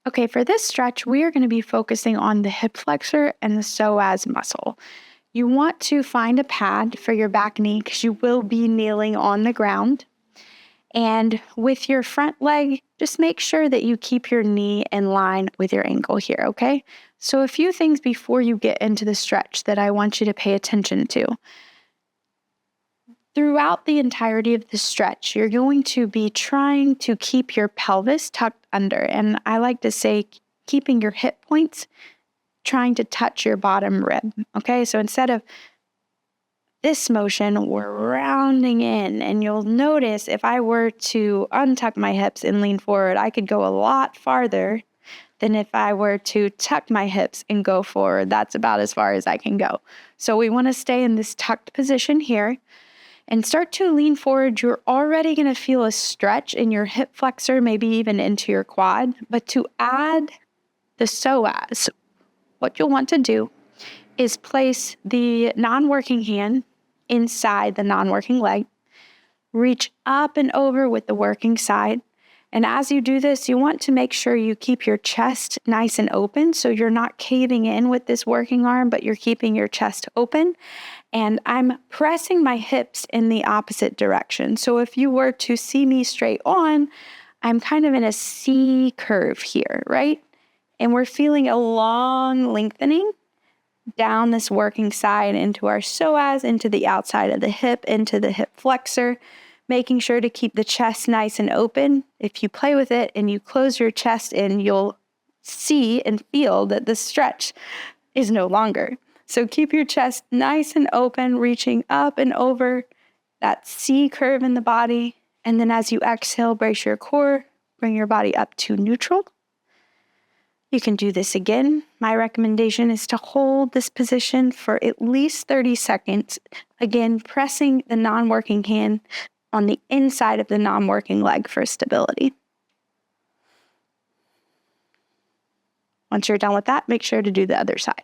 Okay, for this stretch, we are going to be focusing on the hip flexor and the psoas muscle. You want to find a pad for your back knee because you will be kneeling on the ground. And with your front leg, just make sure that you keep your knee in line with your ankle here, okay? So, a few things before you get into the stretch that I want you to pay attention to. Throughout the entirety of the stretch, you're going to be trying to keep your pelvis tucked under. And I like to say, keeping your hip points trying to touch your bottom rib. Okay, so instead of this motion, we're rounding in, and you'll notice if I were to untuck my hips and lean forward, I could go a lot farther than if I were to tuck my hips and go forward. That's about as far as I can go. So we want to stay in this tucked position here and start to lean forward. You're already going to feel a stretch in your hip flexor, maybe even into your quad. But to add the psoas, what you'll want to do is place the non-working hand inside the non-working leg, reach up and over with the working side. And as you do this, you want to make sure you keep your chest nice and open so you're not caving in with this working arm, but you're keeping your chest open. And I'm pressing my hips in the opposite direction. So if you were to see me straight on, I'm kind of in a C curve here, right? And we're feeling a long lengthening down this working side into our psoas, into the outside of the hip, into the hip flexor, making sure to keep the chest nice and open. If you play with it and you close your chest in, you'll see and feel that the stretch is no longer. So keep your chest nice and open, reaching up and over that C curve in the body. And then as you exhale, brace your core, bring your body up to neutral. You can do this again. My recommendation is to hold this position for at least 30 seconds. Again, pressing the non-working hand on the inside of the non-working leg for stability. Once you're done with that, make sure to do the other side.